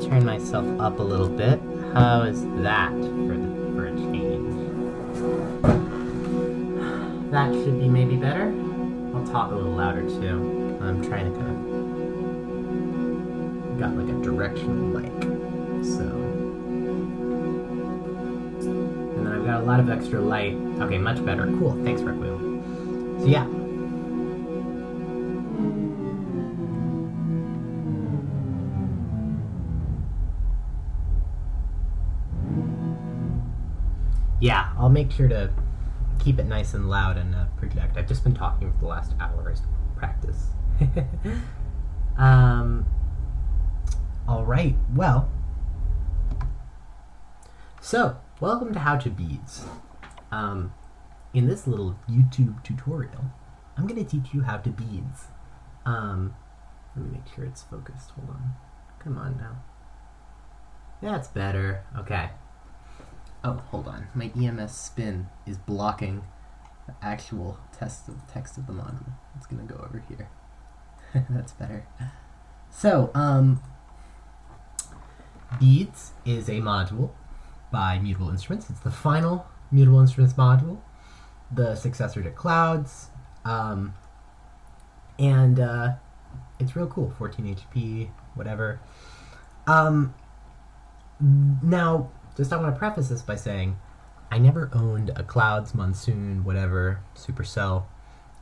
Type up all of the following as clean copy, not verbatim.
turn myself up a little bit. How is that for a change? That should be maybe better. I'll talk a little louder too. I'm trying to kind of got like a directional mic, so, and then I've got a lot of extra light. Okay, much better. Cool. Thanks, Requiem. So yeah. Yeah, I'll make sure to keep it nice and loud and project. I've just been talking for the last hours to practice. All right, well, so welcome to How to Beads. In this little YouTube tutorial, I'm going to teach you how to beads. Let me make sure it's focused. Hold on. Come on now. That's better. Okay. Oh, hold on. My EMS spin is blocking the actual text of the module. It's going to go over here. That's better. So, Beads is a module by Mutable Instruments. It's the final Mutable Instruments module, the successor to Clouds, and it's real cool. 14 HP, whatever. Now, just I want to preface this by saying I never owned a Clouds, Monsoon, whatever, Supercell,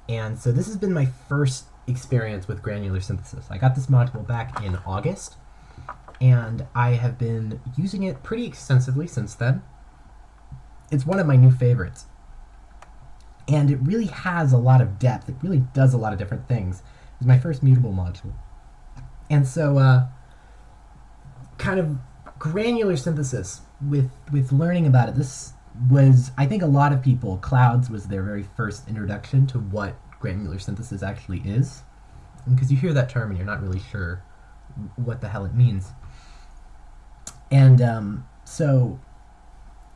and so this has been my first experience with granular synthesis. I got this module back in August, and I have been using it pretty extensively since then. It's one of my new favorites, and it really has a lot of depth. It really does a lot of different things. It's my first mutable module, and so kind of granular synthesis with learning about it. This was, I think, a lot of people, Clouds was their very first introduction to what granular synthesis actually is, because you hear that term and you're not really sure what the hell it means. And so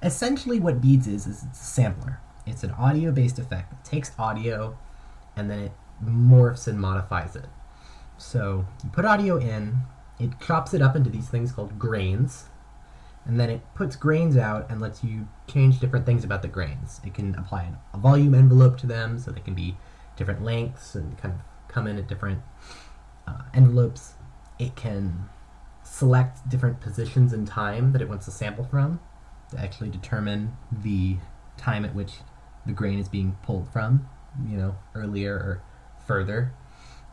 essentially what Beads is it's a sampler. It's an audio-based effect that takes audio and then it morphs and modifies it. So you put audio in, it chops it up into these things called grains, and then it puts grains out and lets you change different things about the grains. It can apply a volume envelope to them, so they can be different lengths and kind of come in at different envelopes. It can select different positions in time that it wants to sample from to actually determine the time at which the grain is being pulled from, you know, earlier or further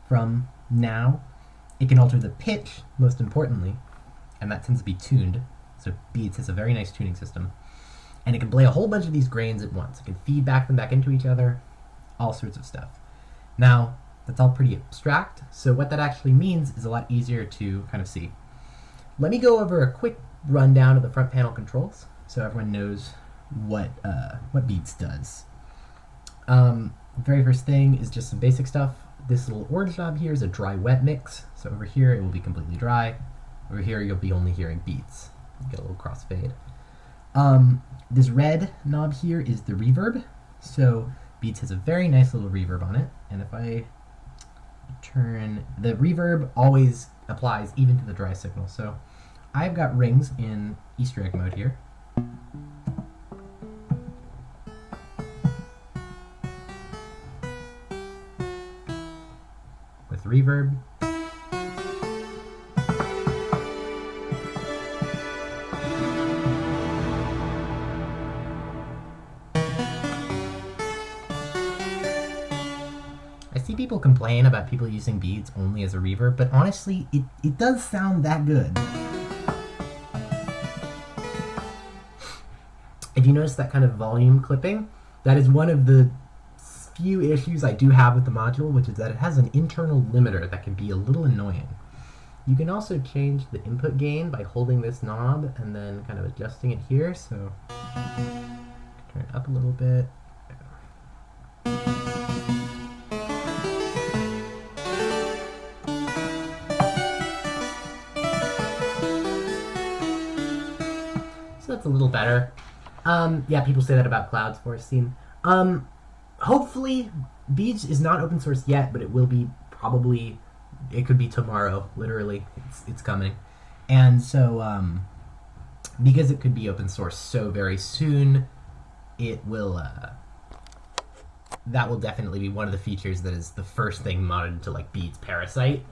from now. It can alter the pitch, most importantly, and that tends to be tuned. So Beads has a very nice tuning system. And it can play a whole bunch of these grains at once. It can feed them back into each other, all sorts of stuff. Now, that's all pretty abstract, so what that actually means is a lot easier to kind of see. Let me go over a quick rundown of the front panel controls so everyone knows what Beads does. The very first thing is just some basic stuff. This little orange knob here is a dry-wet mix, so over here it will be completely dry. Over here you'll be only hearing beats. Get a little crossfade. This red knob here is the reverb, so Beads has a very nice little reverb on it, and if I turn, the reverb always applies even to the dry signal. So I've got rings in Easter egg mode here. With reverb. I see people complain about people using Beads only as a reverb, but honestly, it does sound that good. If you notice that kind of volume clipping, that is one of the few issues I do have with the module, which is that it has an internal limiter that can be a little annoying. You can also change the input gain by holding this knob and then kind of adjusting it here, so turn it up a little bit. So that's a little better. Yeah, people say that about Clouds Forest Scene. Hopefully, Beads is not open source yet, but it will be probably, it could be tomorrow, literally. It's coming. And so, because it could be open source so very soon, it will, that will definitely be one of the features that is the first thing modded to like Beads Parasite,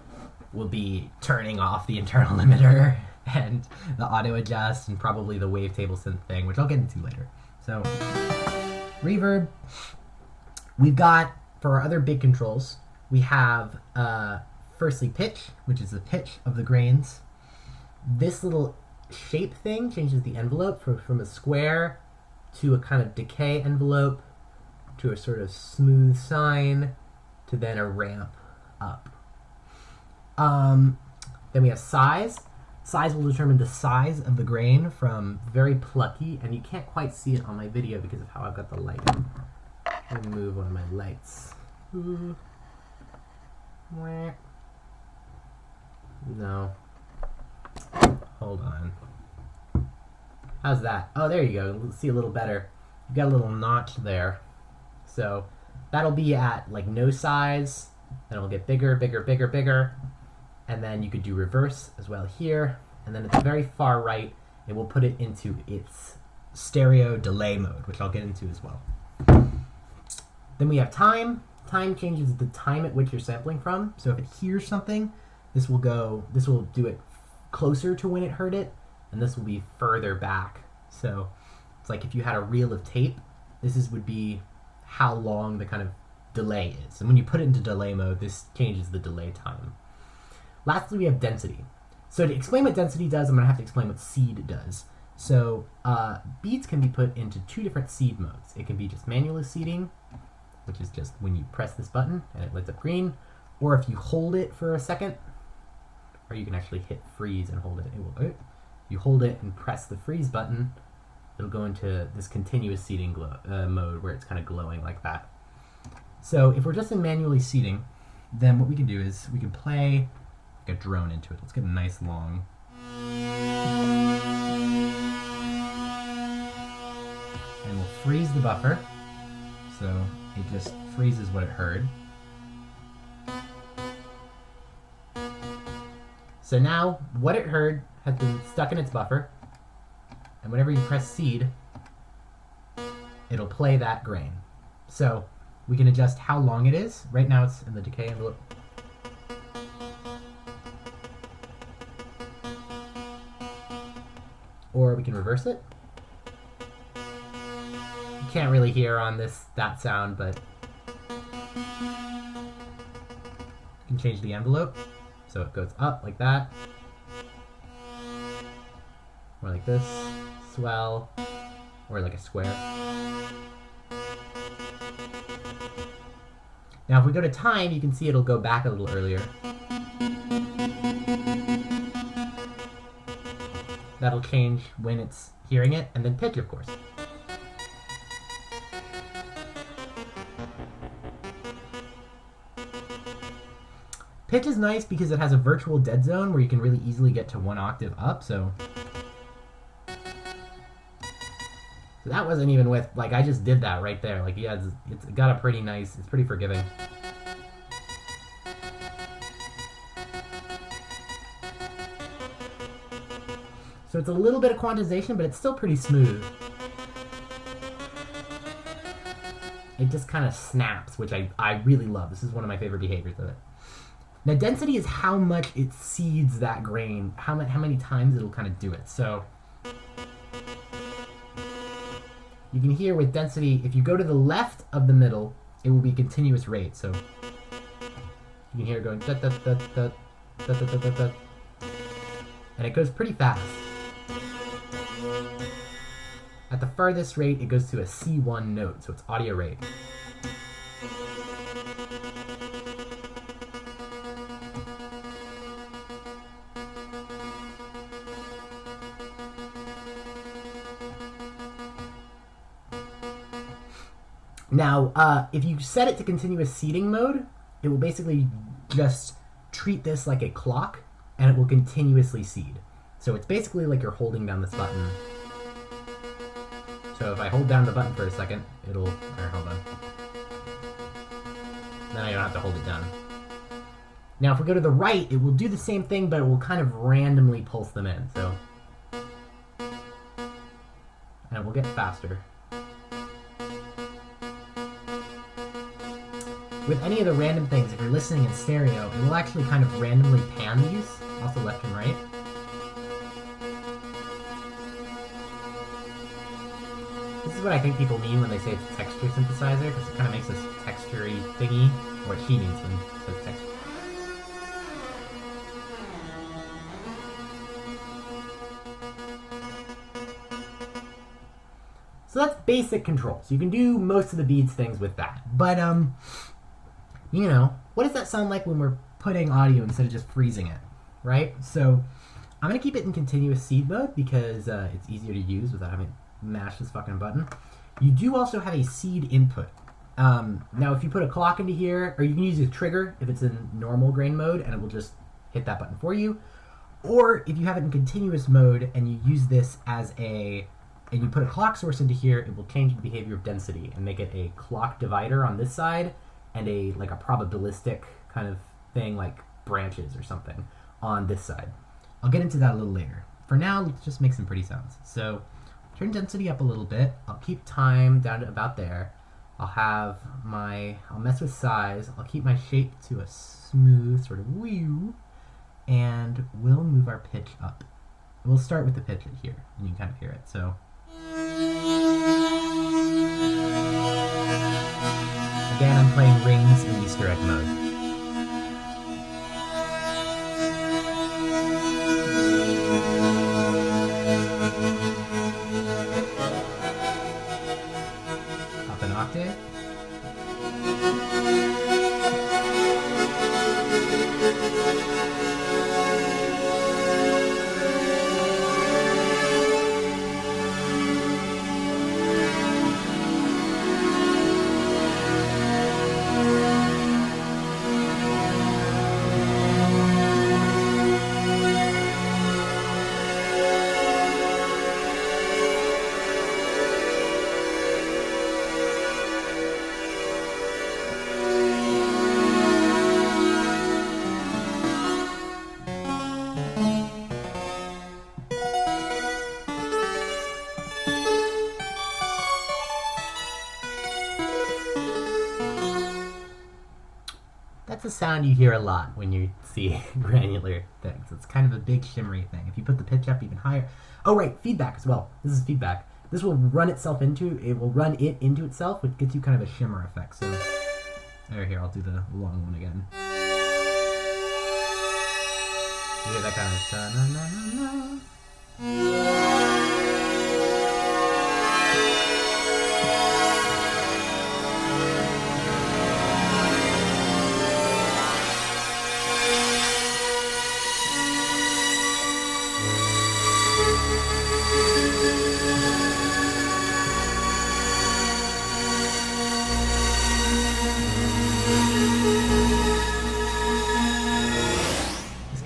will be turning off the internal limiter and the auto adjust and probably the wavetable synth thing, which I'll get into later. So, reverb. We've got, for our other big controls, we have firstly pitch, which is the pitch of the grains. This little shape thing changes the envelope from a square to a kind of decay envelope to a sort of smooth sine to then a ramp up. Then we have size. Size will determine the size of the grain from very plucky, and you can't quite see it on my video because of how I've got the lighting. Let me move one of my lights. No. Hold on. How's that? Oh, there you go. Let's see a little better. You've got a little notch there. So that'll be at like no size. Then it'll get bigger, bigger, bigger, bigger. And then you could do reverse as well here. And then at the very far right, it will put it into its stereo delay mode, which I'll get into as well. Then we have time. Time changes the time at which you're sampling from. So if it hears something, this will do it closer to when it heard it, and this will be further back. So it's like if you had a reel of tape, would be how long the kind of delay is. And when you put it into delay mode, this changes the delay time. Lastly, we have density. So to explain what density does, I'm going to have to explain what seed does. So beads can be put into two different seed modes. It can be just manual seeding, which is just when you press this button and it lights up green, or if you hold it for a second, or you can actually hit freeze and hold it. You hold it and press the freeze button, it'll go into this continuous seeding mode where it's kind of glowing like that. So if we're just in manually seeding, then what we can do is we can play like a drone into it. Let's get a nice long. And we'll freeze the buffer. So it just freezes what it heard. So now what it heard has been stuck in its buffer, and whenever you press seed, it'll play that grain. So we can adjust how long it is. Right now it's in the decay envelope. Or we can reverse it. You can't really hear on that sound, but you can change the envelope. So it goes up like that, or like this, swell, or like a square. Now if we go to time, you can see it'll go back a little earlier. That'll change when it's hearing it, and then pitch, of course. Pitch is nice because it has a virtual dead zone where you can really easily get to 1 octave up, so that wasn't even with, like, I just did that right there. Like, yeah, it's got a pretty nice, it's pretty forgiving. So it's a little bit of quantization, but it's still pretty smooth. It just kind of snaps, which I really love. This is one of my favorite behaviors of it. Now, density is how much it seeds that grain, how many times it'll kind of do it. So you can hear with density, if you go to the left of the middle, it will be continuous rate. So you can hear it going da da da da da da da da da, and it goes pretty fast. At the farthest rate, it goes to a C1 note, so it's audio rate. Now, if you set it to continuous seeding mode, it will basically just treat this like a clock, and it will continuously seed. So it's basically like you're holding down this button. So if I hold down the button for a second, it'll, or hold on. Then I don't have to hold it down. Now, if we go to the right, it will do the same thing, but it will kind of randomly pulse them in. So, and it will get faster. With any of the random things, if you're listening in stereo, it will actually kind of randomly pan these, also left and right. This is what I think people mean when they say it's a texture synthesizer, because it kind of makes this texture-y thingy, or what she means when it says texture. So that's basic controls. You can do most of the beads things with that. But, you know, what does that sound like when we're putting audio instead of just freezing it, right? So I'm going to keep it in continuous seed mode because it's easier to use without having to mash this fucking button. You do also have a seed input. Now, if you put a clock into here, or you can use a trigger if it's in normal grain mode, and it will just hit that button for you. Or if you have it in continuous mode and you use this as and you put a clock source into here, it will change the behavior of density and make it a clock divider on this side and a probabilistic kind of thing like branches or something on this side. I'll get into that a little later. For now, let's just make some pretty sounds. So turn density up a little bit. I'll keep time down to about there. I'll mess with size. I'll keep my shape to a smooth sort of whew, and we'll move our pitch up. We'll start with the pitch here, and you can kind of hear it. So again, I'm playing rings in Easter egg mode. Up an octave. That's a sound you hear a lot when you see granular things. It's kind of a big shimmery thing. If you put the pitch up even higher... Oh, right, feedback as well. This is feedback. This will run it into itself, which gets you kind of a shimmer effect. So, here, I'll do the long one again. You hear that kind of... Da-na-na-na-na.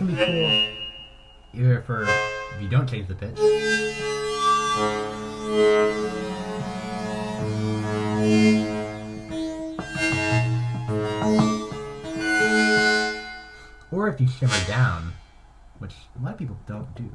Cool. Either for if you don't change the pitch. Or if you shimmer down, which a lot of people don't do.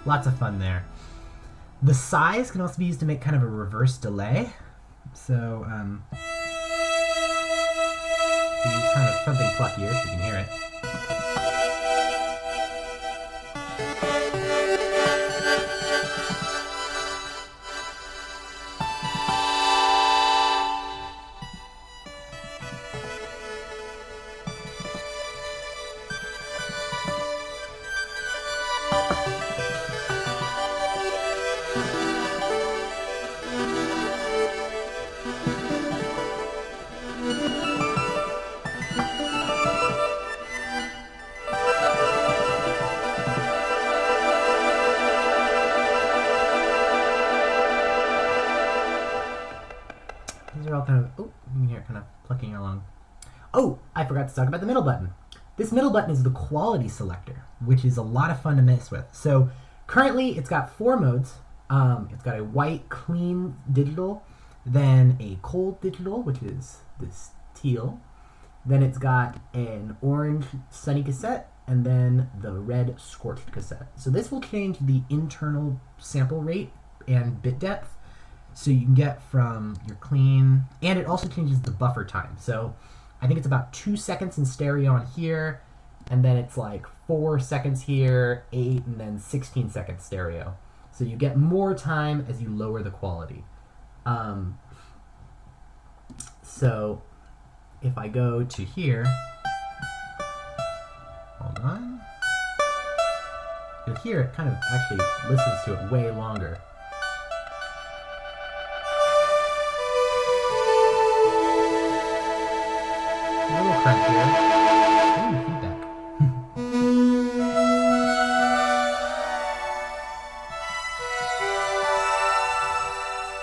Lots of fun there. The size can also be used to make kind of a reverse delay. So, we use kind of something pluckier so you can hear it. all kind of, oh, you can hear it kind of plucking along. Oh, I forgot to talk about the middle button. This middle button is the quality selector, which is a lot of fun to mess with. So currently it's got 4 modes. It's got a white, clean digital, then a cold digital, which is this teal. Then it's got an orange sunny cassette, and then the red scorched cassette. So this will change the internal sample rate and bit depth, so you can get from your clean, and it also changes the buffer time. So I think it's about 2 seconds in stereo on here, and then it's like 4 seconds here, 8, and then 16 seconds stereo. So you get more time as you lower the quality. So if I go to here, hold on, you'll hear it kind of actually listens to it way longer. A little crunchier. Ooh, feedback.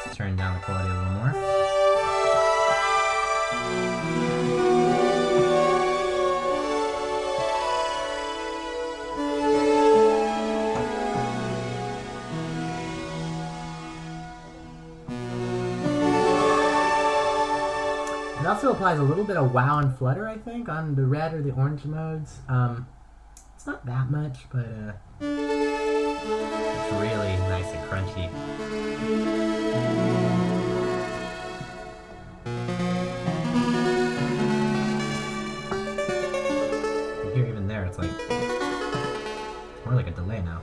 Let's turn down the quality a little more. It also applies a little bit of wow and flutter, I think, on the red or the orange modes. It's not that much, but it's really nice and crunchy. You hear even there, it's like more like a delay now.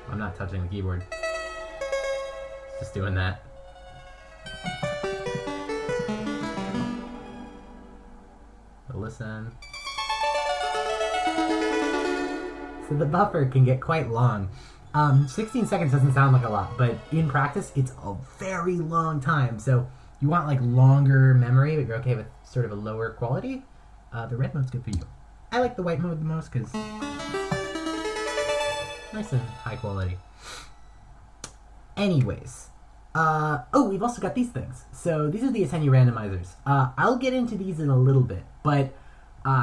I'm not touching the keyboard. It's just doing that. Listen. So the buffer can get quite long. 16 seconds doesn't sound like a lot, but in practice it's a very long time. So you want like longer memory, but you're okay with sort of a lower quality. The red mode's good for you. I like the white mode the most because nice and high quality. Anyways. Oh, we've also got these things. So these are the attenuate randomizers. I'll get into these in a little bit, but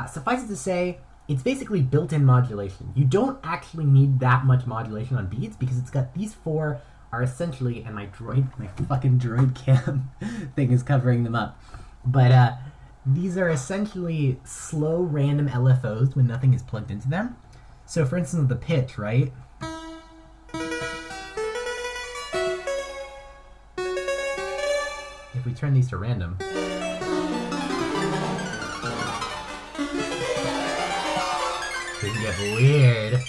suffice it to say, it's basically built-in modulation. You don't actually need that much modulation on beads because it's got these 4 are essentially, and my fucking droid cam thing is covering them up. But these are essentially slow random LFOs when nothing is plugged into them. So for instance, the pitch, right? If we turn these to random, it can get weird.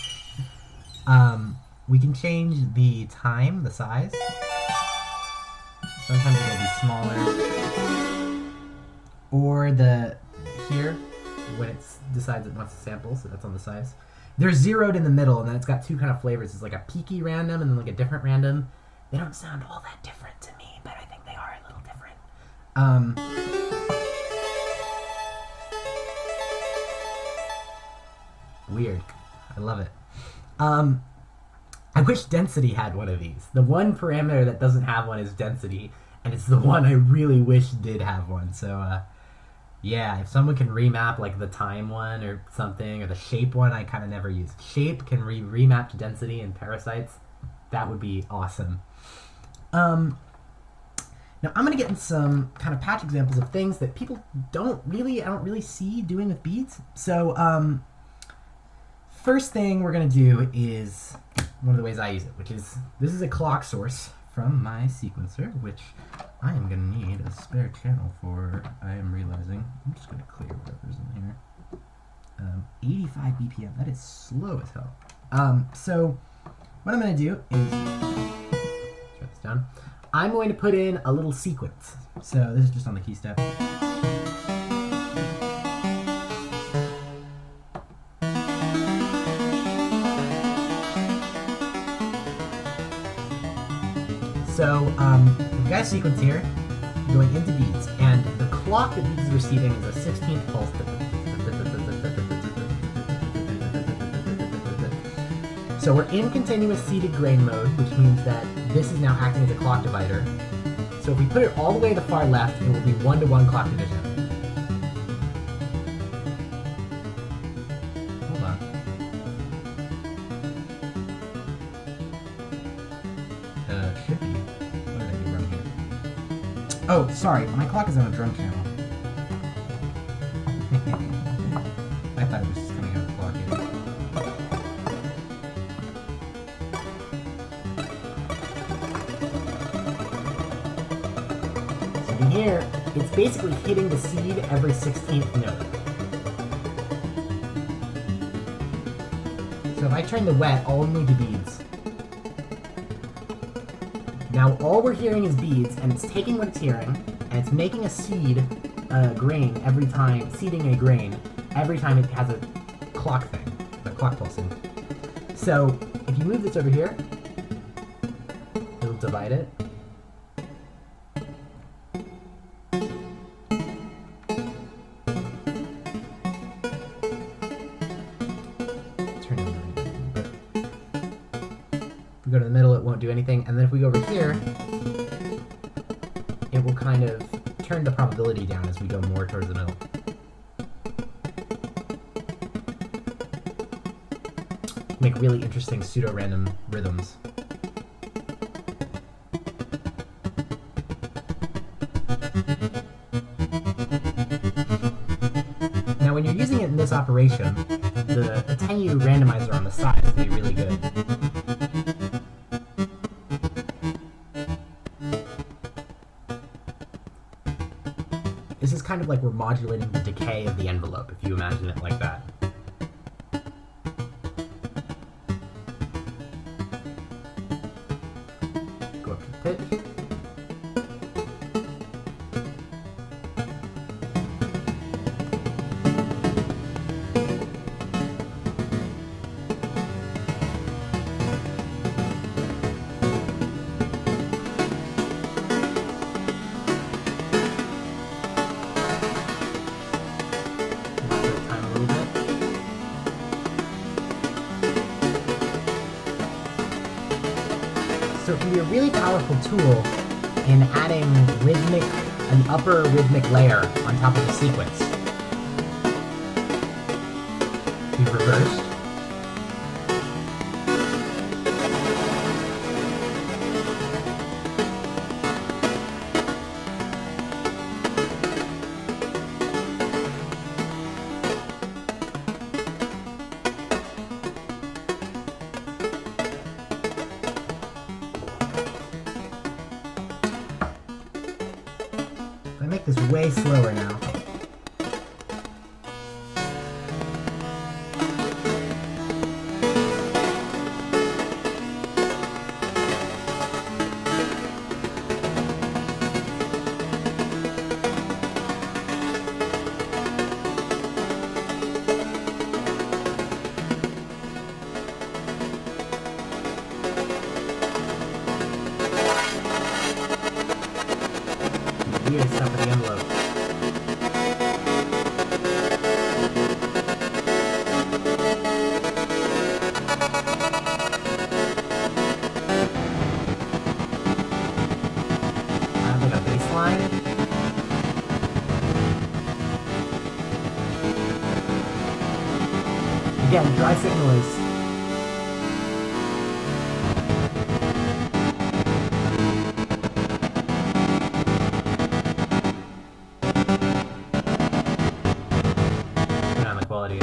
We can change the time, the size. Sometimes it'll be smaller. Or here, when it decides it wants to sample, so that's on the size. They're zeroed in the middle, and then it's got 2 kind of flavors. It's like a peaky random and then like a different random. They don't sound all that different to me, but I think they are a little different. Weird. I love it. I wish density had one of these. The one parameter that doesn't have one is density, and it's the one I really wish did have one. So, yeah, if someone can remap like the time one or something, or the shape one I kind of never use. Shape can remap to density in parasites. That would be awesome. Now I'm going to get in some kind of patch examples of things that people I don't really see doing with beads. So, first thing we're going to do is one of the ways I use it, which is, this is a clock source from my sequencer, which I am going to need a spare channel for, I am realizing. I'm just going to clear whatever's in here. 85 BPM, that is slow as hell. So, what I'm going to do is, shut this down, I'm going to put in a little sequence. So this is just on the key step. So we've got a sequence here going into beats, and the clock that beats is receiving is a 16th pulse. So we're in continuous seeded grain mode, which means that this is now acting as a clock divider. So if we put it all the way to the far left, it will be 1-to-1 clock division. Hold on. Should be. What did I do wrong here? Oh, sorry. My clock is on a drum channel. I thought it was just coming out of the clock here. So in here, it's basically hitting the seed every 16th note. So if I turn the wet only to beads. Now all we're hearing is beads, and it's taking what it's hearing, and it's making a seed, grain every time, seeding a grain every time it has a clock thing, a clock pulsing. So if you move this over here, it'll divide it. Turn it over. If we go to the middle, it won't do anything, and then if we go over here, it will kind of turn the probability down as we go more towards the middle. Make really interesting pseudo-random rhythms. Now when you're using it in this operation, the attenuated randomizer on the side is going to be really good. This is kind of like we're modulating the decay of the envelope, if you imagine it like that. Go up to the pitch. So it can be a really powerful tool in adding an upper rhythmic layer on top of the sequence. We've reversed. I make this way slower now. Weird stuff with the envelope. Like a bass line. Again, dry signal is quality.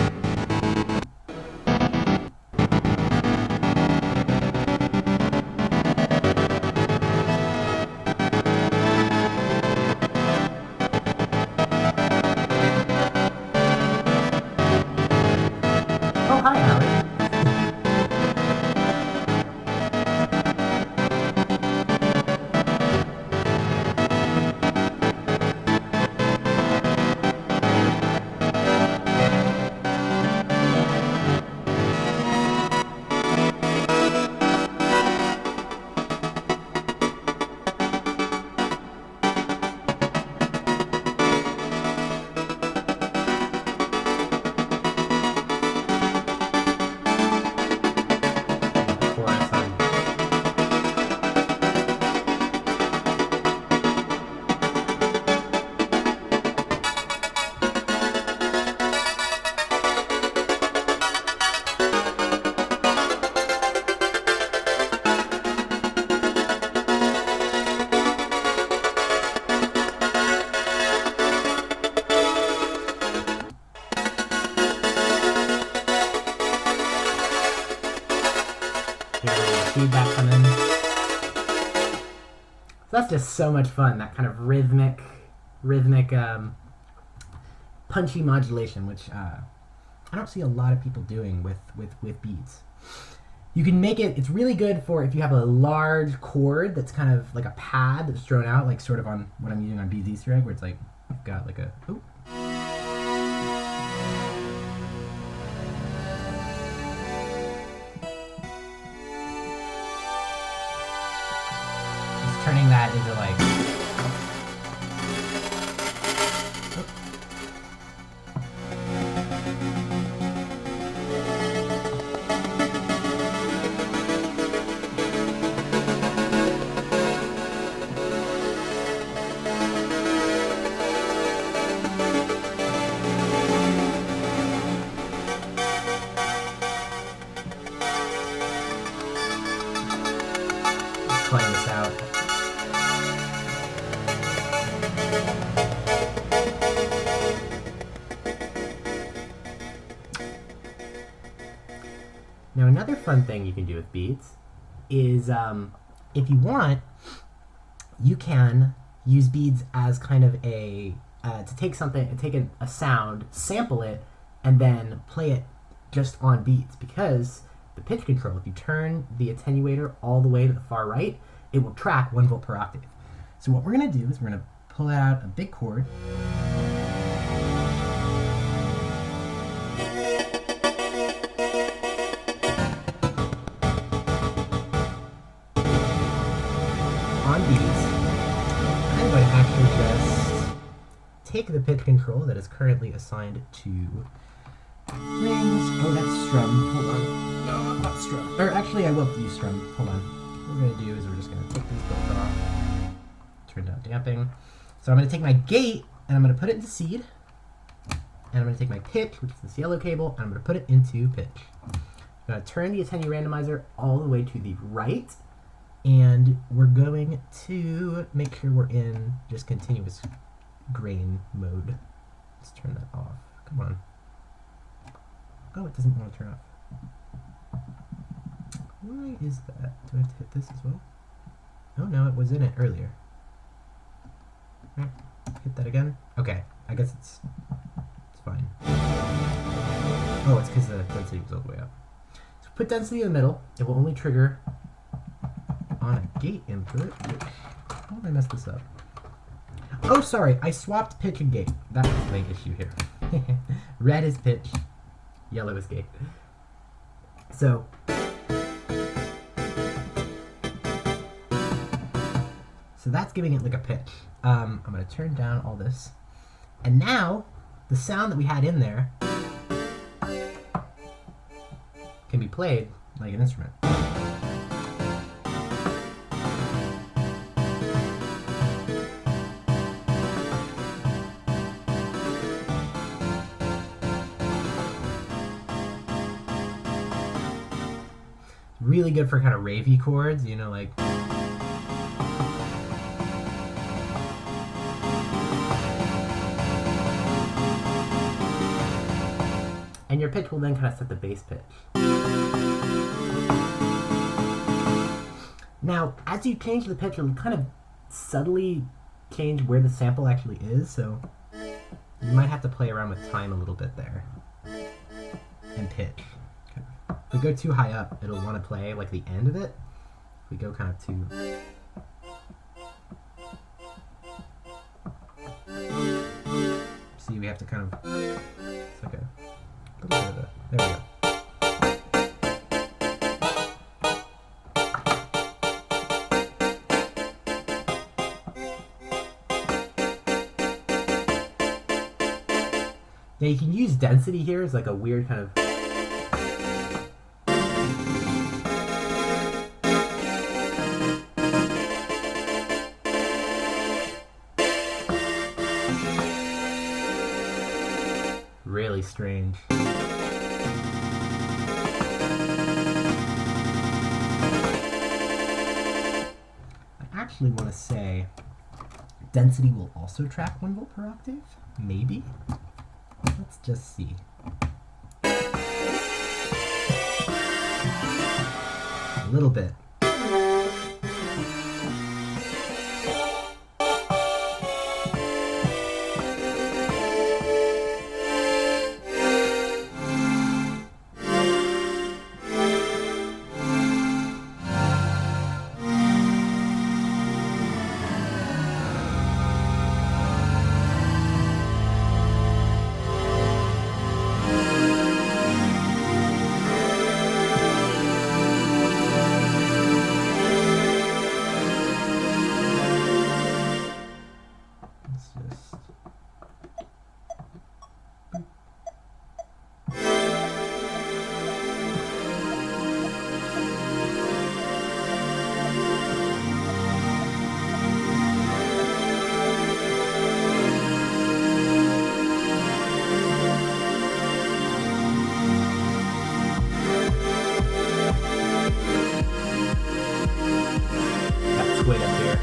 Oh, hi, Howard. Hear the feedback come in. So that's just so much fun, that kind of rhythmic, punchy modulation, which I don't see a lot of people doing with beads. You can make it, it's really good for if you have a large chord that's kind of like a pad that's thrown out, like sort of on what I'm using on Beads Easter egg, where it's like, you've got like a, oop. Just turning that into like, playing this out. Now another fun thing you can do with beads is if you want, you can use beads as kind of a to take something, take a sound, sample it, and then play it just on beats, because the pitch control, if you turn the attenuator all the way to the far right, it will track 1 volt per octave. So what we're going to do is we're going to pull out a big chord. On beats, I'm going to actually just take the pitch control that is currently assigned to rings. Oh, that's strum. Hold on. No, not strum. Or actually, I will use strum. Hold on. What we're going to do is we're just going to take these both off. Turn down damping. So I'm going to take my gate, and I'm going to put it into seed. And I'm going to take my pitch, which is this yellow cable, and I'm going to put it into pitch. I'm going to turn the attenuator randomizer all the way to the right. And we're going to make sure we're in just continuous grain mode. Let's turn that off. Come on. Oh, it doesn't want to turn off. Why is that? Do I have to hit this as well? Oh no, it was in it earlier. Right. Hit that again. Okay, I guess it's fine. Oh, it's because the density was all the way up. So put density in the middle. It will only trigger on a gate input. How did I mess this up? Oh, sorry, I swapped pitch and gate. That was the main issue here. Red is pitch, yellow is gate. So that's giving it like a pitch. I'm going to turn down all this. And now, the sound that we had in there can be played like an instrument. Really good for kind of ravey chords, you know, like. And your pitch will then kind of set the bass pitch. Now, as you change the pitch, it'll kind of subtly change where the sample actually is, so you might have to play around with time a little bit there. And pitch. If we go too high up, it'll want to play like the end of it. If we go kind of too... See, we have to kind of... It's like a little bit of a... There we go. Now you can use density here as like a weird kind of... Really strange. I actually want to say density will also track 1 volt per octave. Maybe. Let's just see. little bit. Way up here.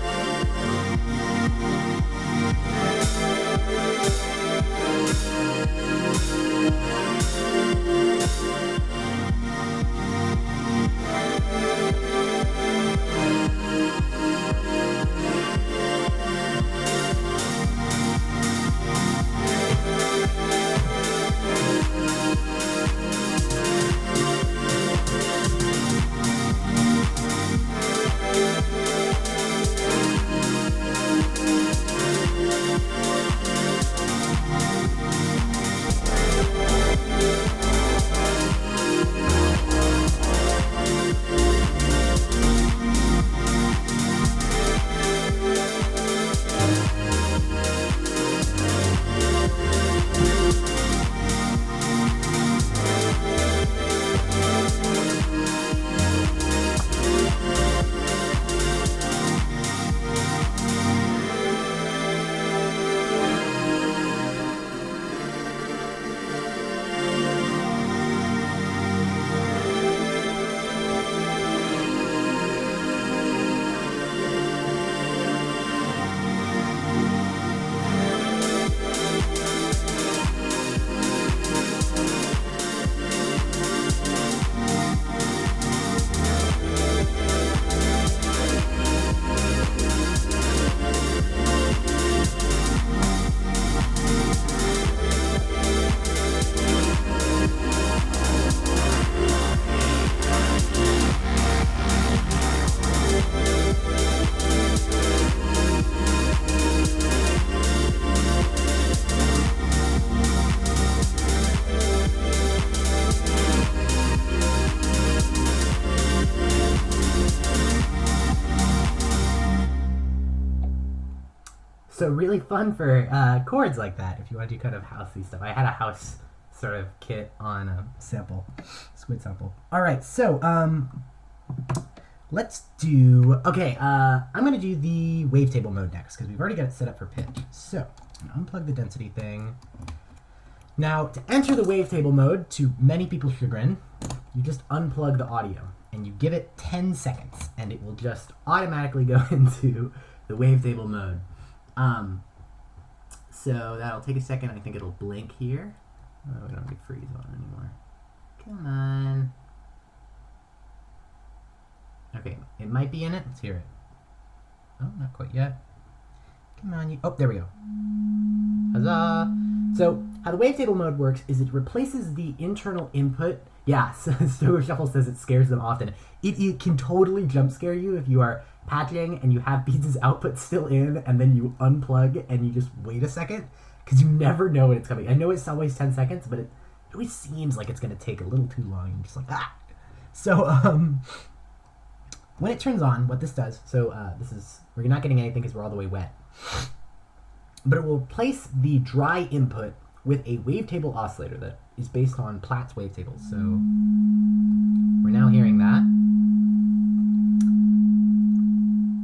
So really fun for chords like that if you want to do kind of housey stuff. I had a house sort of kit on a sample, squid sample. All right, so let's do, okay, I'm going to do the wavetable mode next because we've already got it set up for pitch. So I'm going to unplug the density thing. Now, to enter the wavetable mode, to many people's chagrin, you just unplug the audio and you give it 10 seconds and it will just automatically go into the wavetable mode. So that'll take a second. I think it'll blink here. Oh, we don't need freeze on anymore. Come on. Okay, it might be in it. Let's hear it. Oh, not quite yet. Come on, you. Oh, there we go. Huzzah! So how the wavetable mode works is it replaces the internal input. Yeah, so Stoker Shuffle says it scares them often. It can totally jump scare you if you are patching and you have Beads' output still in and then you unplug and you just wait a second because you never know when it's coming. I know it's always 10 seconds, but it always seems like it's going to take a little too long. You're just like, ah! So when it turns on, what this does, so this is, we're not getting anything because we're all the way wet, but it will replace the dry input with a wavetable oscillator that is based on Platt's wavetables. So we're now hearing that.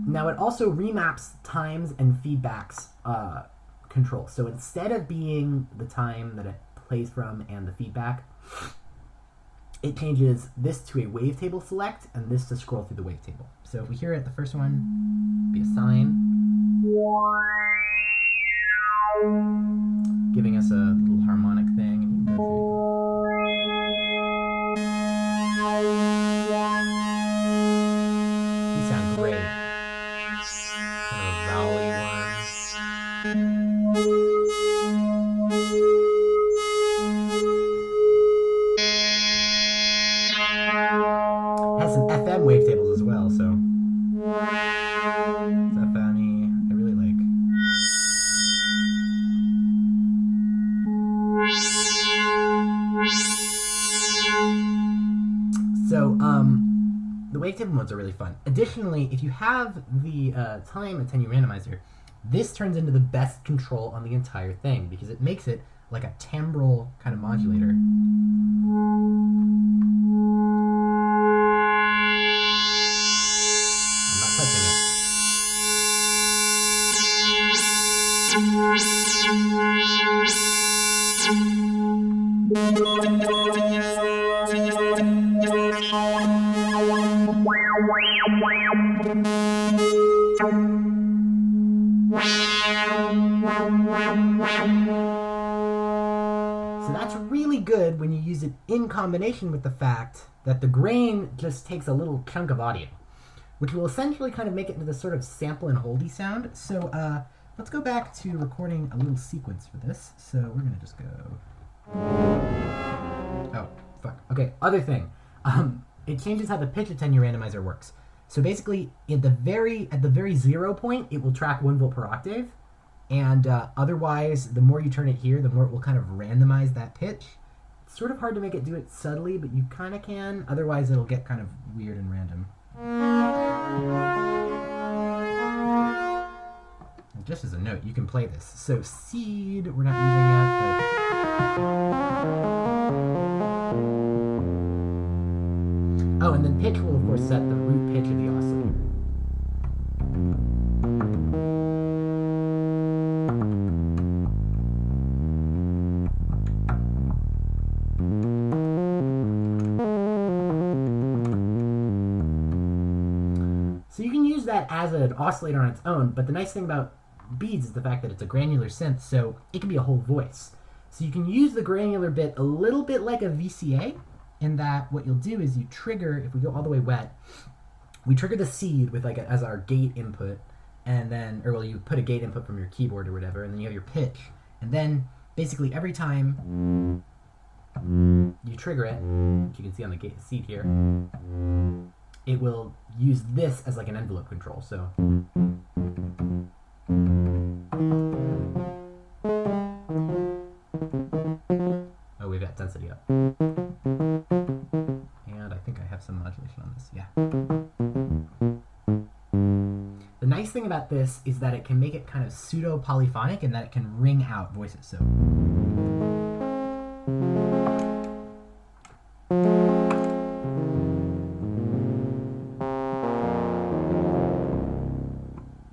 Now it also remaps times and feedbacks control. So instead of being the time that it plays from and the feedback, it changes this to a wavetable select and this to scroll through the wavetable. So if we hear it, the first one be a sine, giving us a little harmonic thing. And you can go through. These sound great. Kind of a vowely one. Has some FM wavetables as well, so. It's funny. I really like. So, the wavetable modes are really fun. Additionally, if you have the time attenuate randomizer, this turns into the best control on the entire thing because it makes it like a timbral kind of modulator. I'm not touching it. So that's really good when you use it in combination with the fact that the grain just takes a little chunk of audio, which will essentially kind of make it into this sort of sample and holdy sound. So let's go back to recording a little sequence for this. So we're gonna just go. Oh, fuck. Okay, other thing. It changes how the pitch attenuate randomizer works. So basically, at the very 0 point, it will track 1 volt per octave, and otherwise, the more you turn it here, the more it will kind of randomize that pitch. It's sort of hard to make it do it subtly, but you kind of can. Otherwise, it'll get kind of weird and random. And just as a note, you can play this. So seed, we're not using yet, but. Oh, and then pitch will, of course, set the root pitch of the oscillator. So you can use that as an oscillator on its own, but the nice thing about Beads is the fact that it's a granular synth, so it can be a whole voice. So you can use the granular bit a little bit like a VCA, in that what you'll do is you trigger, if we go all the way wet, we trigger the seed with like as our gate input, and then, or well, you put a gate input from your keyboard or whatever, and then you have your pitch, and then basically every time you trigger it, which you can see on the gate seed here, it will use this as like an envelope control. So. Oh, we've got density up. And I think I have some modulation on this, yeah. The nice thing about this is that it can make it kind of pseudo-polyphonic and that it can ring out voices, so.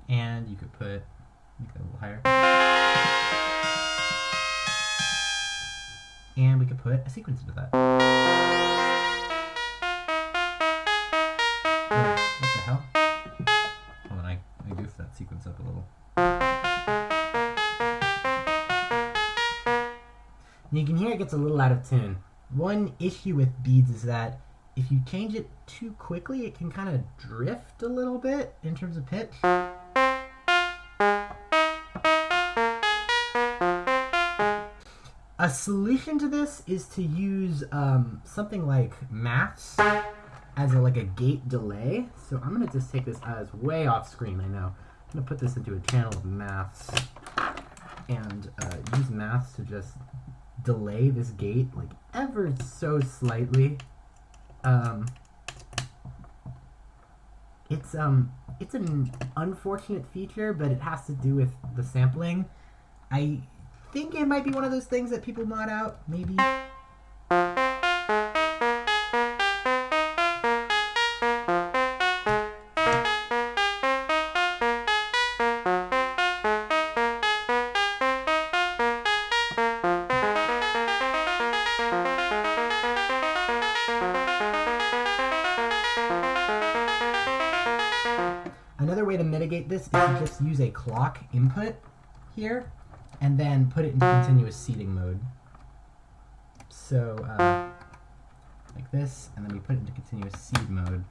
And you could make that a little higher. And we could put a sequence into that. Oh, what the hell? Hold on, I goofed that sequence up a little. And you can hear it gets a little out of tune. One issue with Beads is that if you change it too quickly, it can kind of drift a little bit in terms of pitch. A solution to this is to use something like maths as like a gate delay. So I'm going to just take this as way off screen, I know. I'm going to put this into a channel of maths and use maths to just delay this gate like ever so slightly. It's an unfortunate feature, but it has to do with the sampling. I think it might be one of those things that people mod out, maybe. Another way to mitigate this is to just use a clock input here and then put it into continuous seeding mode. So like this, and then we put it into continuous seed mode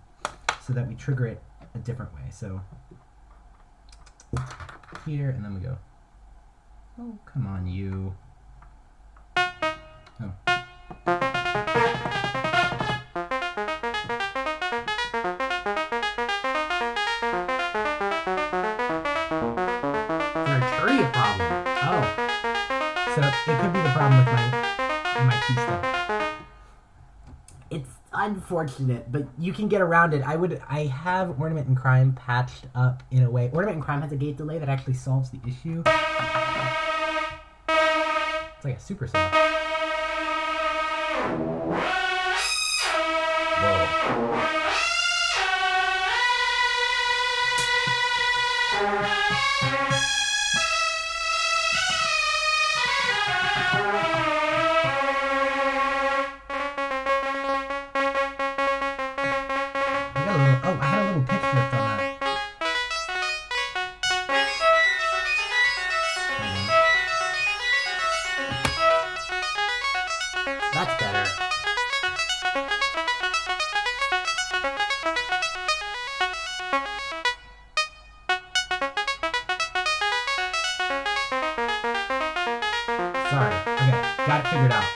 so that we trigger it a different way. So here, and then we go, oh, come on, you. Oh. A problem. Oh. So it could be the problem with my key step. It's unfortunate, but you can get around it. I have Ornament and Crime patched up in a way. Ornament and Crime has a gate delay that actually solves the issue. It's like a super saw. Whoa. Oh, I had a little pitch drift on that. That's better. Sorry. Okay, got it figured out.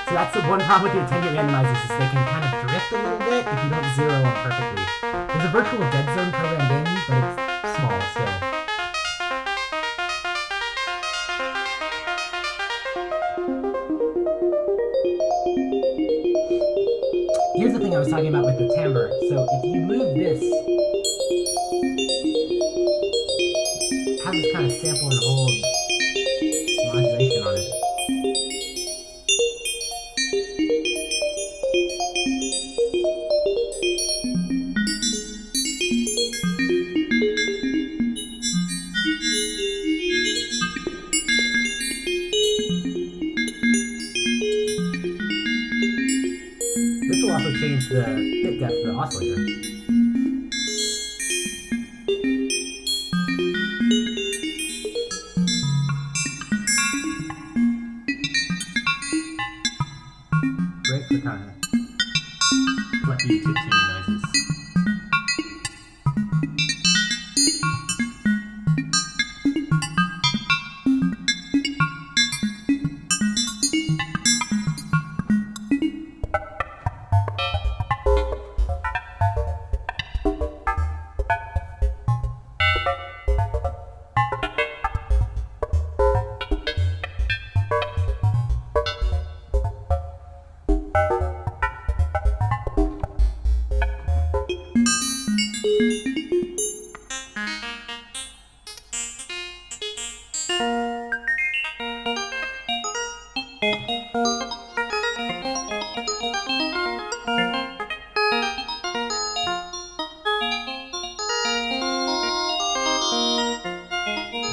So that's the one problem with the attenuate randomizers is they can kind of drift a little bit if you don't zero them perfectly. There's a virtual dead zone programmed in, but it's small still. Here's the thing I was talking about with the timbre. So if you move this, it has this kind of sample and hold modulation on it. This will also change the bit depth of the oscillator. Great for kind of what YouTube tuning noises.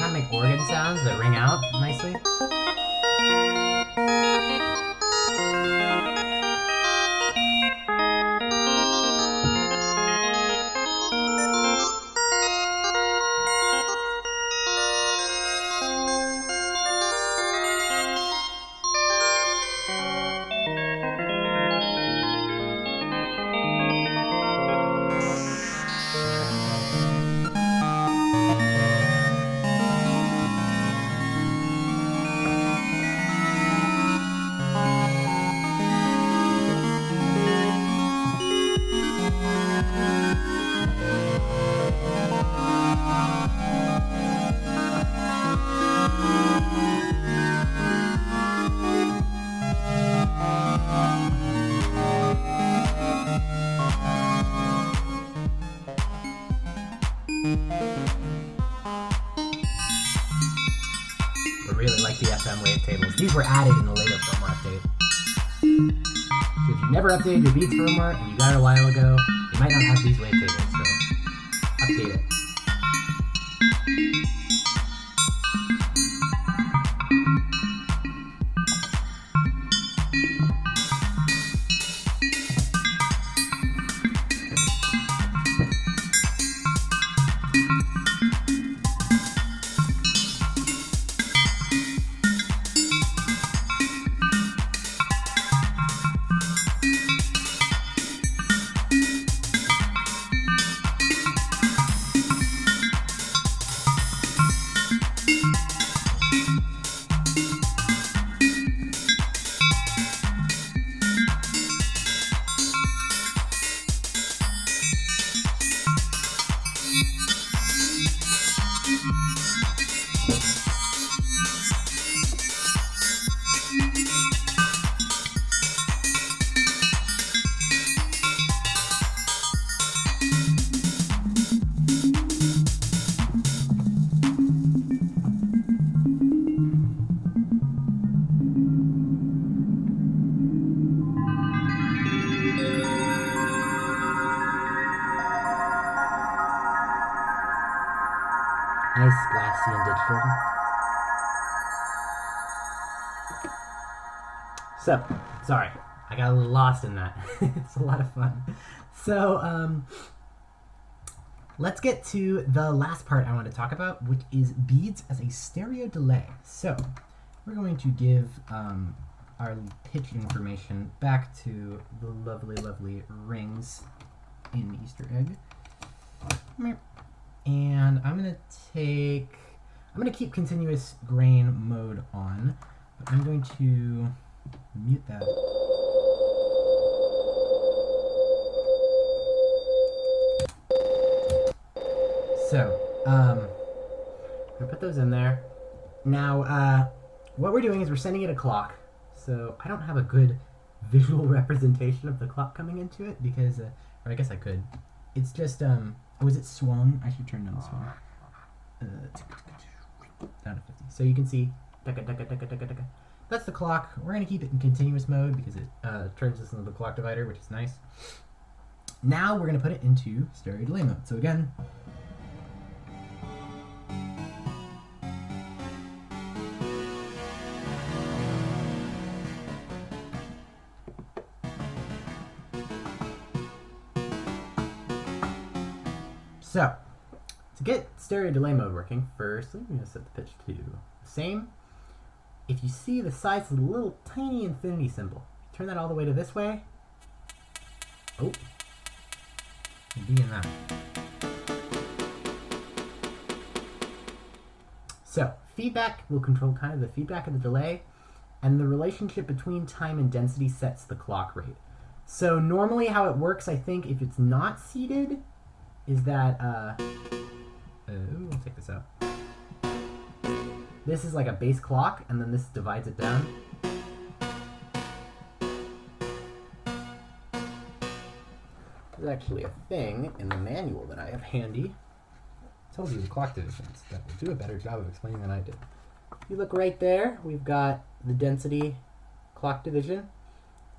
Kind of make organ sounds that ring out nicely. I really like the FM wavetables. These were added in the later firmware update. So if you've never updated your Beats firmware and you got it a while ago, you might not have these wavetables, so update it. Nice glassy and digital. So, sorry, I got a little lost in that. It's a lot of fun. So, let's get to the last part I want to talk about, which is beads as a stereo delay. So, we're going to give our pitch information back to the lovely, lovely rings in the Easter egg. And I'm going to keep continuous grain mode on, but I'm going to mute that. So, I'm gonna put those in there. Now, what we're doing is we're sending it a clock. So I don't have a good visual representation of the clock coming into it because, or I guess I could. It's just, was it swung? I should turn down the swung. Down to 50. So you can see, that's the clock. We're gonna keep it in continuous mode because it turns this into the clock divider, which is nice. Now we're gonna put it into stereo delay mode. So again, so, to get stereo delay mode working, first, I'm going to set the pitch to the same. If you see the size of the little tiny infinity symbol, turn that all the way to this way. Oh, be in that. So, feedback will control kind of the feedback of the delay, and the relationship between time and density sets the clock rate. So, normally how it works, I think, if it's not seated, is that, I'll take this out. This is like a base clock, and then this divides it down. There's actually a thing in the manual that I have handy. I told you the clock divisions that will do a better job of explaining than I did. If you look right there, we've got the density clock division.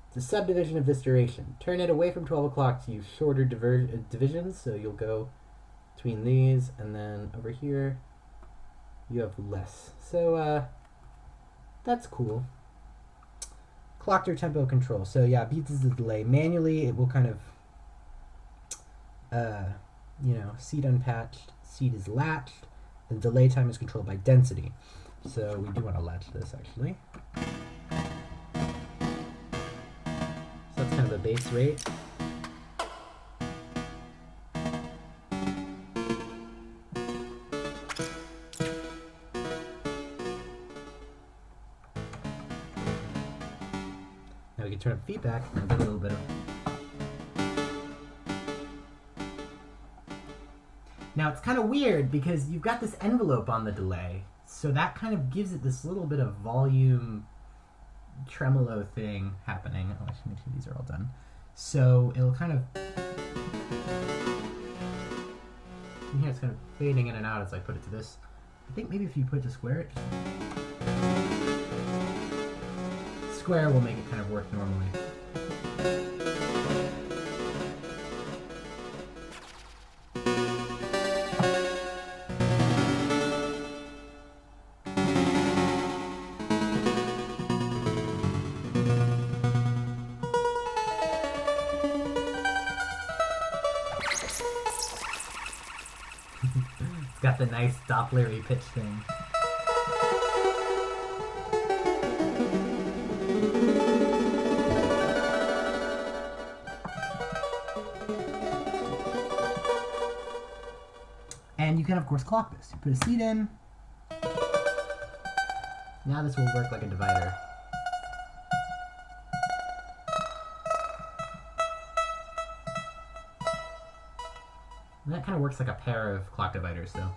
It's a subdivision of this duration. Turn it away from 12 o'clock to use shorter divisions, so you'll go between these, and then over here, you have less. So, that's cool. Clock or tempo control. So yeah, beats is the delay. Manually, it will kind of, seed unpatched, seed is latched, the delay time is controlled by density. So we do want to latch this, actually. So that's kind of a base rate. Now we can turn up feedback and get a little bit of... Now it's kind of weird because you've got this envelope on the delay, so that kind of gives it this little bit of volume tremolo thing happening. Oh, I should make sure these are all done. So it'll kind of... You hear it's kind of fading in and out as I put it to this. I think maybe if you put it to square, it just... Square will make it kind of work normally. It's got the nice Doppler-y pitch thing. And you can, of course, clock this. You put a seed in. Now this will work like a divider. And that kind of works like a pair of clock dividers, so.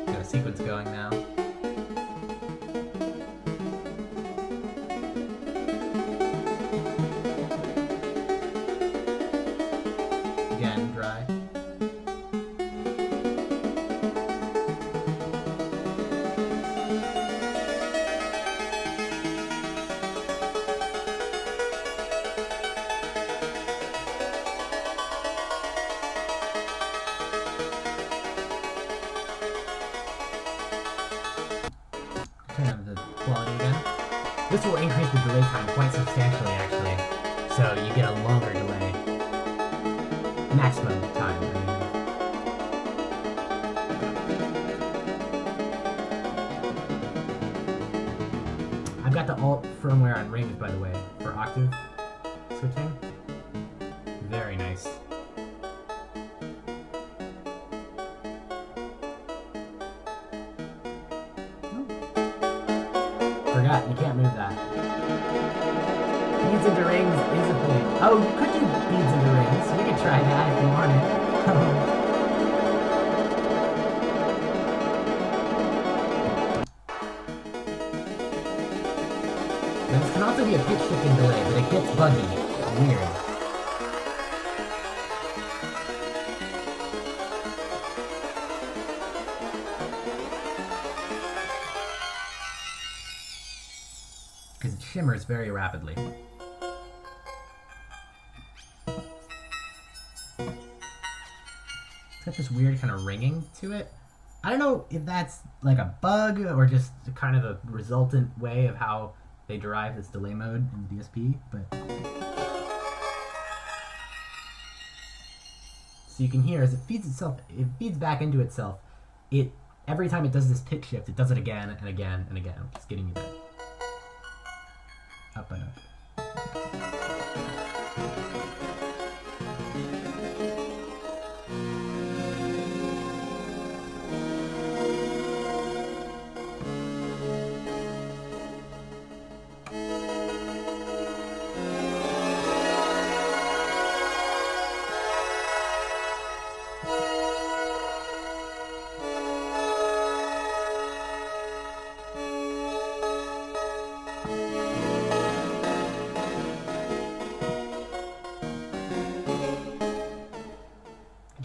Got a sequence going now. Again, dry. This will increase the delay time quite substantially, actually. So you get a longer delay. Maximum time, I mean. I've got the alt firmware on rings, by the way, for octave switching. Very nice. Forgot, you can't move that. Beads into rings is a thing. Oh, you could do beads into rings. We could try that if you wanted. Now, this can also be a pitch shifting delay, but it gets buggy. Weird. Because it shimmers very rapidly. It's got this weird kind of ringing to it. I don't know if that's like a bug or just kind of a resultant way of how they derive this delay mode in the DSP, but... So you can hear as it feeds itself, it feeds back into itself, every time it does this pitch shift, it does it again and again and again, just getting you that up and up.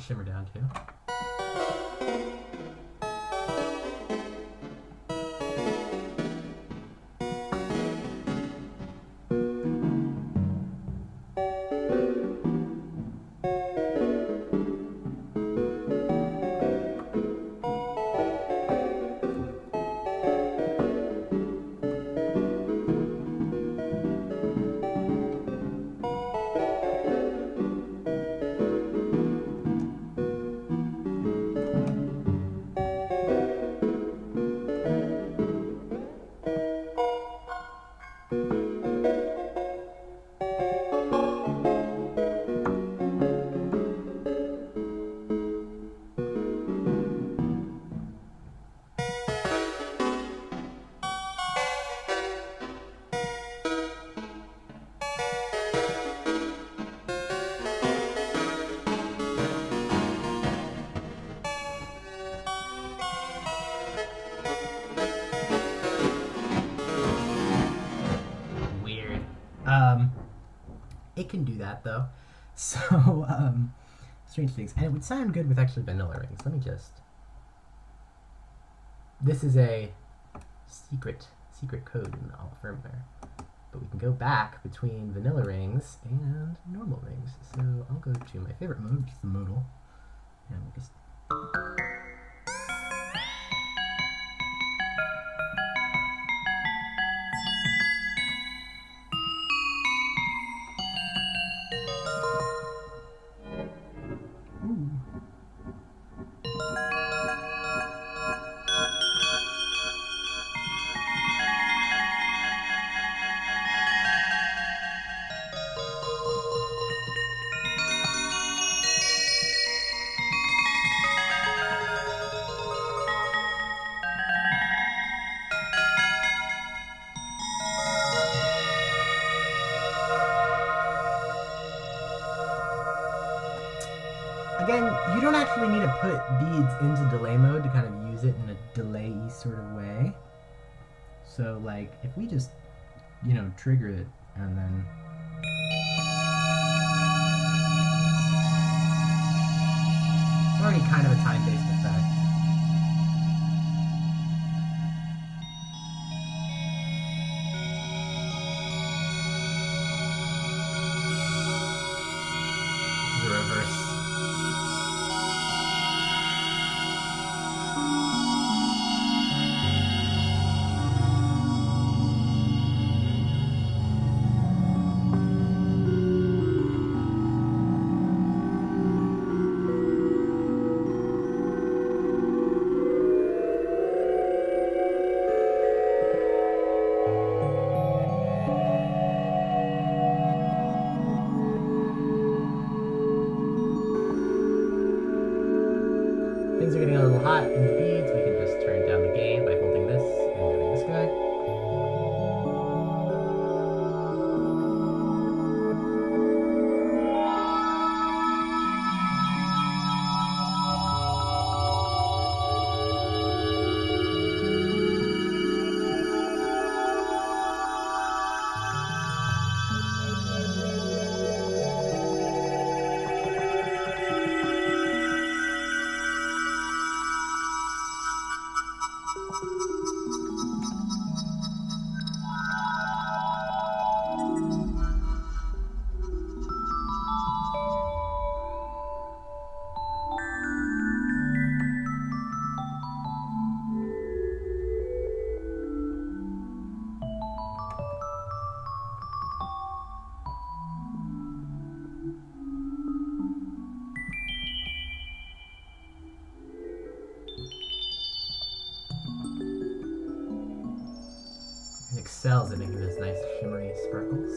Shimmer down too. It can do that though. So, strange things. And it would sound good with actually vanilla rings. Let me just... This is a secret code in the alt firmware. But we can go back between vanilla rings and normal rings. So I'll go to my favorite mode, which is the modal. And we'll just... Again, you don't actually need to put beads into delay mode to kind of use it in a delay-y sort of way. So, like, if we just, you know, trigger it and then... It's already kind of a time-based effect. This is a reverse. hot in the beads, we can just turn down the gain by holding this and moving this guy. It excels at making those nice shimmery sparkles.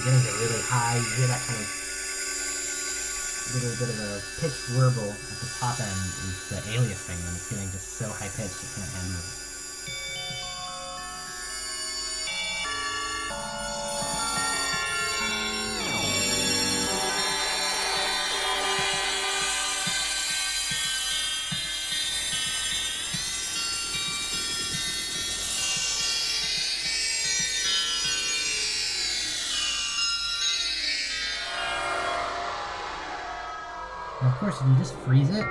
Getting it really high, you hear that kind of little bit of a pitched warble at the top end is the aliasing when it's getting just so high pitched it can't handle it. And of course, if you just freeze it,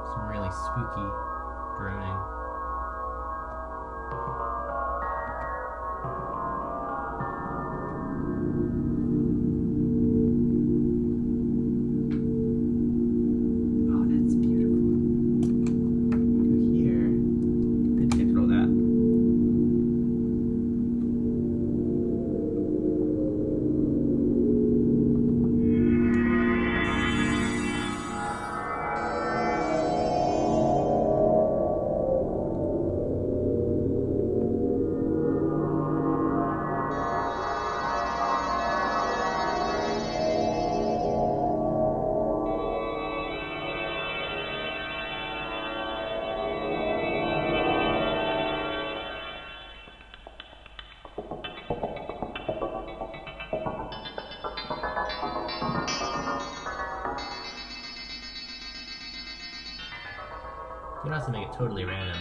some really spooky droning. You can also make it totally random.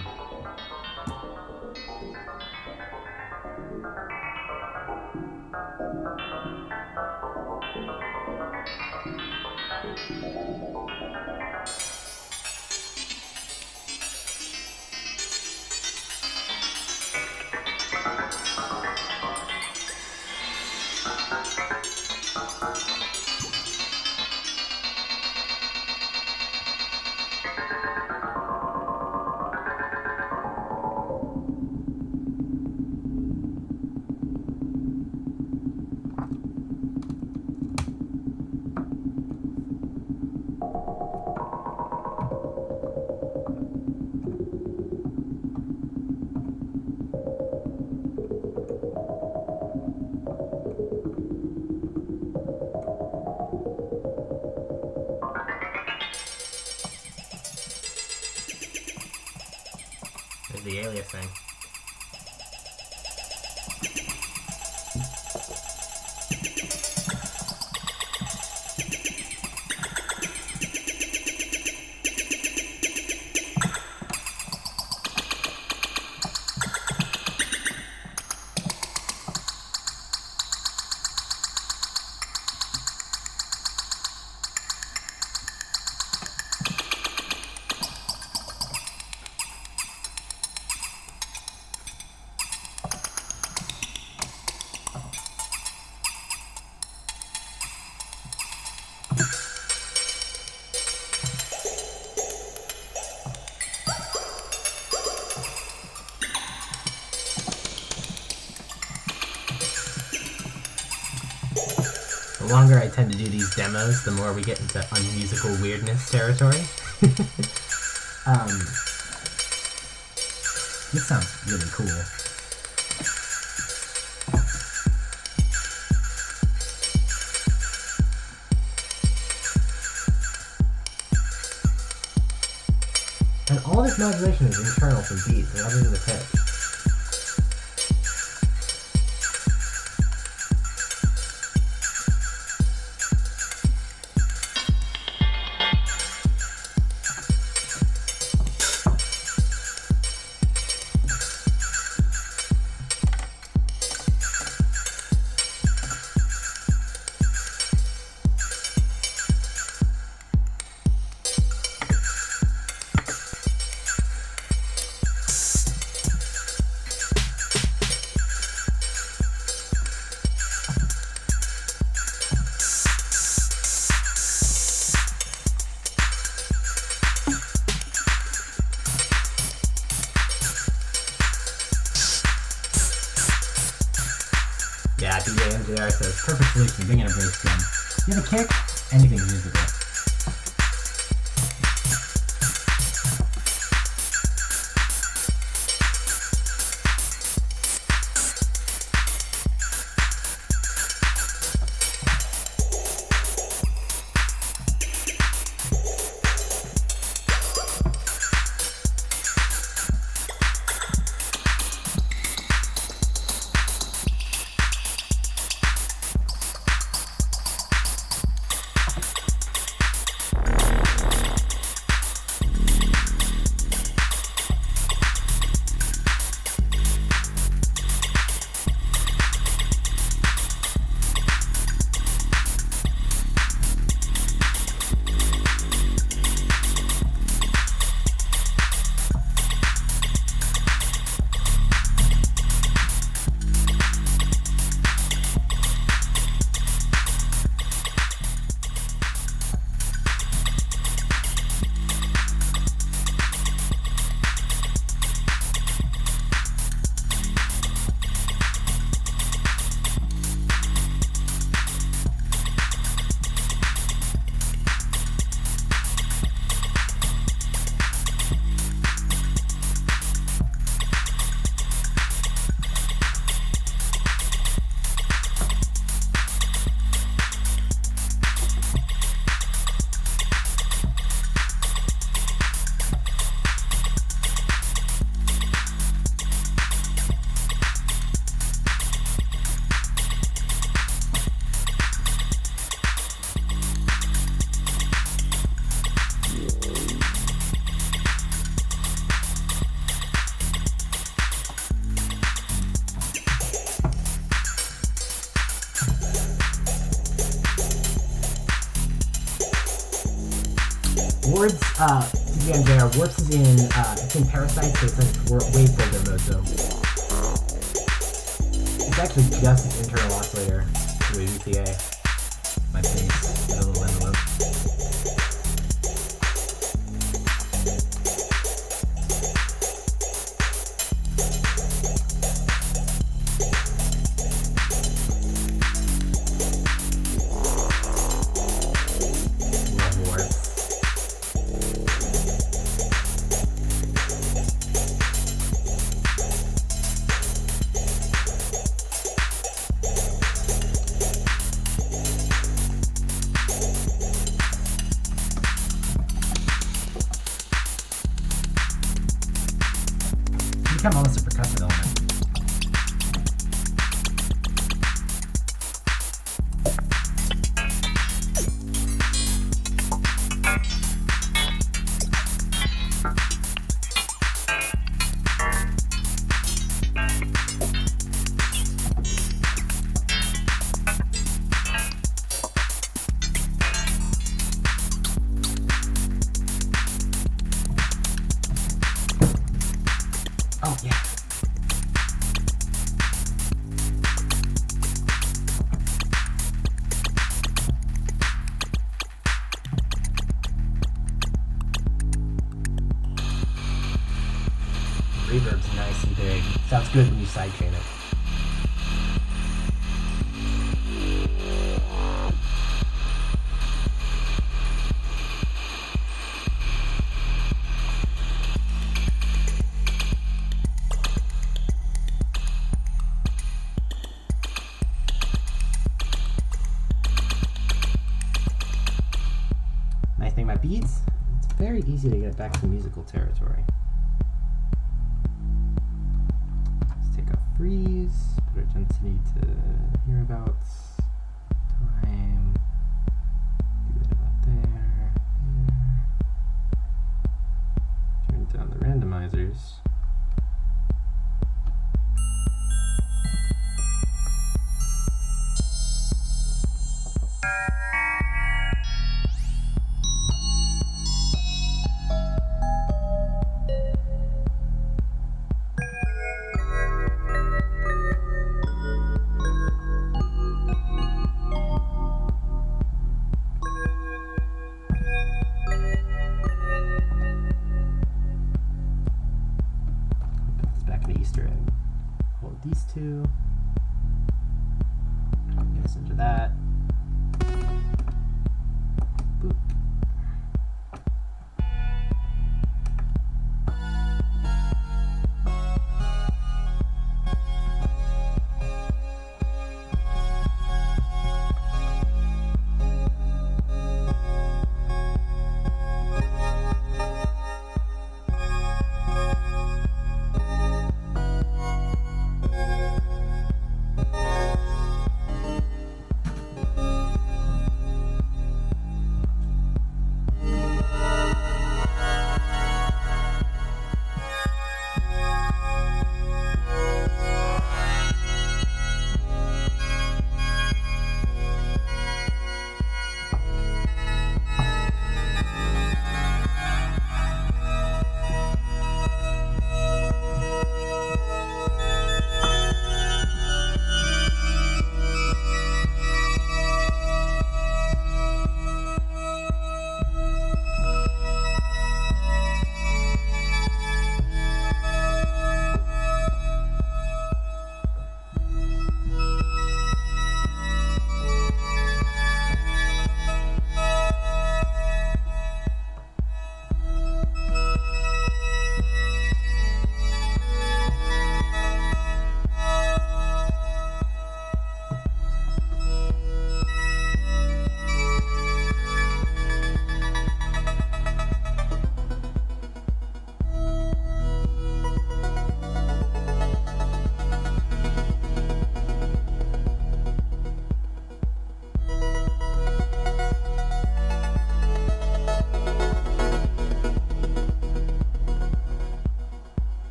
There's the aliasing. The longer I tend to do these demos, the more we get into unmusical weirdness territory. This sounds really cool. And all this modulation is internal from beats, other than the pitch. Yeah, DJ MJR says, perfect solution, bring in a bass drum. You have a kick? Anything's musical. Wards, DMJR, Warps is in, it's in Parasite, so it's in wave folder mode, so. It's actually just an internal oscillator to a UTA. My face, a little envelope. Become almost a percussive element. Oh, yeah. Reverb's nice and big. Sounds good when you sidechain it. back to musical territory. Let's take a freeze, put our density to hereabouts, time, do that about there, turn down the randomizers. These two, get us into that. Boop.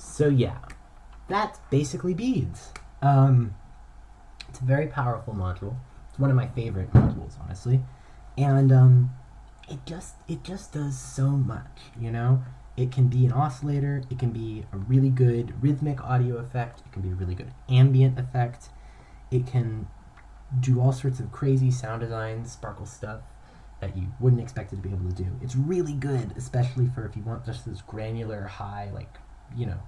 So yeah, that's basically beads. It's a very powerful module. It's one of my favorite modules, honestly, and it just does so much. You know, it can be an oscillator. It can be a really good rhythmic audio effect. It can be a really good ambient effect. It can do all sorts of crazy sound designs, sparkle stuff that you wouldn't expect it to be able to do. It's really good, especially for if you want just those granular, high, like, you know,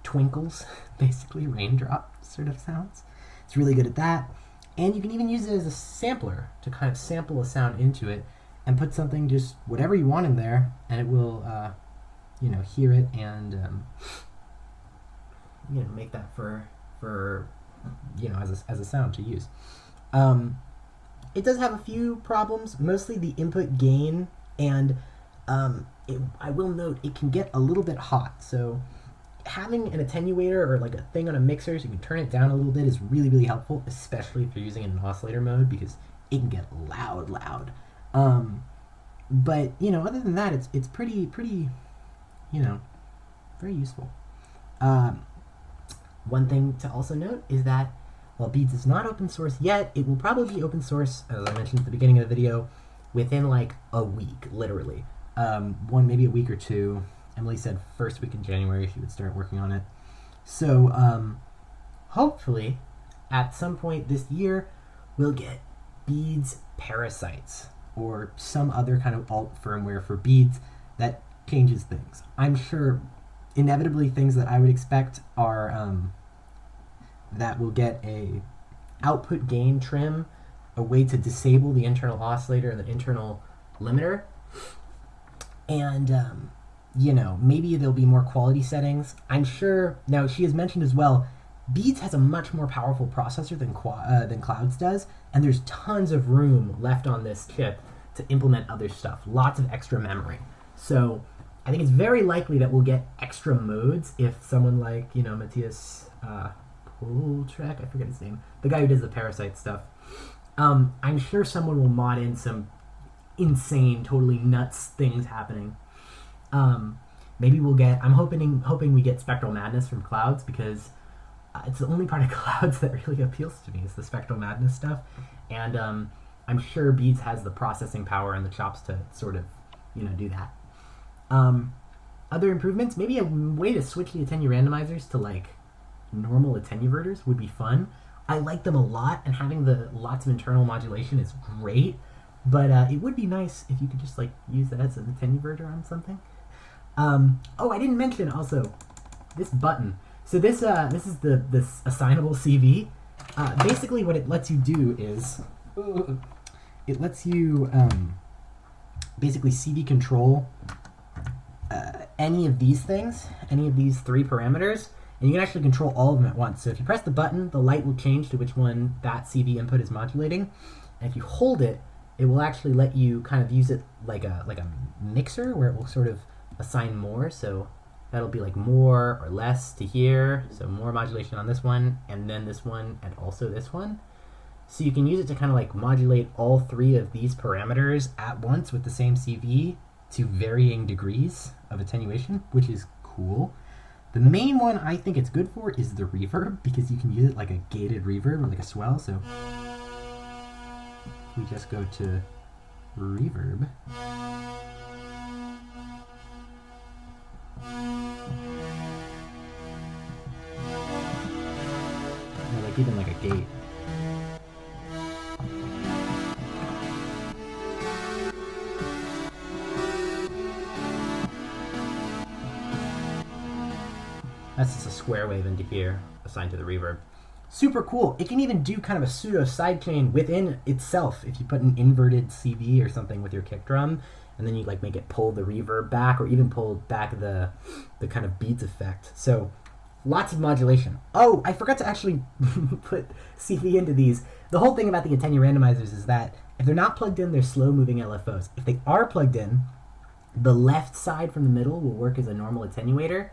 twinkles, basically raindrop sort of sounds. It's really good at that. And you can even use it as a sampler to kind of sample a sound into it and put something, just whatever you want in there, and it will, hear it and, make that for as a sound to use. It does have a few problems, mostly the input gain, and I will note it can get a little bit hot. So having an attenuator or like a thing on a mixer so you can turn it down a little bit is really, really helpful, especially if you're using it in oscillator mode, because it can get loud. But other than that, it's pretty very useful. One thing to also note is that while Beads is not open source yet, it will probably be open source, as I mentioned at the beginning of the video, within like a week, literally. Maybe a week or two. Emily said first week in January she would start working on it. So hopefully at some point this year we'll get Beads Parasites or some other kind of alt firmware for Beads that changes things. I'm sure inevitably things that I would expect are that will get a output gain trim, a way to disable the internal oscillator and the internal limiter, and maybe there'll be more quality settings. I'm sure. Now she has mentioned as well, Beads has a much more powerful processor than Clouds does, and there's tons of room left on this chip to implement other stuff. Lots of extra memory. So I think it's very likely that we'll get extra modes if someone like Matthias Poltrek, I forget his name, the guy who does the Parasite stuff. I'm sure someone will mod in some insane, totally nuts things happening. Maybe we'll get. I'm hoping we get Spectral Madness from Clouds, because it's the only part of Clouds that really appeals to me is the Spectral Madness stuff, and I'm sure Beads has the processing power and the chops to sort of do that. Other improvements, maybe a way to switch the attenuator randomizers to like normal attenuverters would be fun. I like them a lot, and having the lots of internal modulation is great, but it would be nice if you could just like use that as an attenuverter on something. I didn't mention also this button. So this is this assignable CV. Basically what it lets you do is it lets you basically CV control any of these things, any of these three parameters, and you can actually control all of them at once. So if you press the button, the light will change to which one that CV input is modulating, and if you hold it, it will actually let you kind of use it like a mixer, where it will sort of assign more. So that'll be like more or less to here, so more modulation on this one, and then this one, and also this one. So you can use it to kind of like modulate all three of these parameters at once with the same CV to varying degrees of attenuation, which is cool. The main one I think it's good for is the reverb, because you can use it like a gated reverb or like a swell. So we just go to reverb. Or like even like a gate. That's just a square wave into here, assigned to the reverb. Super cool. It can even do kind of a pseudo sidechain within itself if you put an inverted CV or something with your kick drum, and then you like make it pull the reverb back, or even pull back the kind of beats effect. So lots of modulation. Oh, I forgot to actually put CV into these. The whole thing about the attenuator randomizers is that if they're not plugged in, they're slow-moving LFOs. If they are plugged in, the left side from the middle will work as a normal attenuator,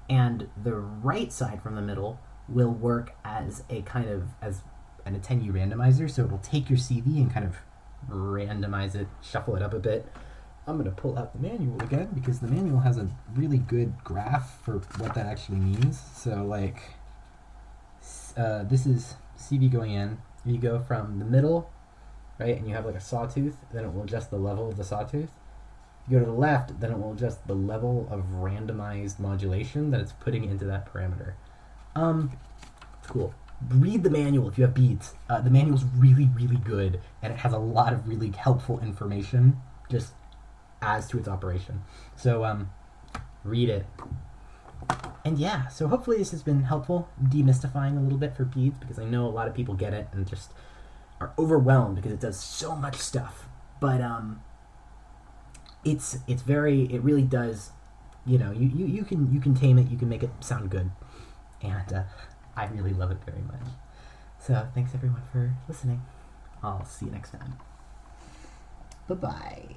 and the right side from the middle will work as a kind of as an attenuator randomizer. So it will take your CV and kind of randomize it, shuffle it up a bit. I'm going to pull out the manual again, because the manual has a really good graph for what that actually means. So like this is CV going in. You go from the middle, right, and you have like a sawtooth, then it will adjust the level of the sawtooth. You go to the left, then it will adjust the level of randomized modulation that it's putting into that parameter. It's cool. Read the manual if you have Beads. The manual's really, really good, and it has a lot of really helpful information just as to its operation. So read it. And yeah, so hopefully this has been helpful, demystifying a little bit for Beads, because I know a lot of people get it and just are overwhelmed because it does so much stuff. But it really does, you can tame it, you can make it sound good, and I really love it very much. So thanks everyone for listening. I'll see you next time. Bye bye.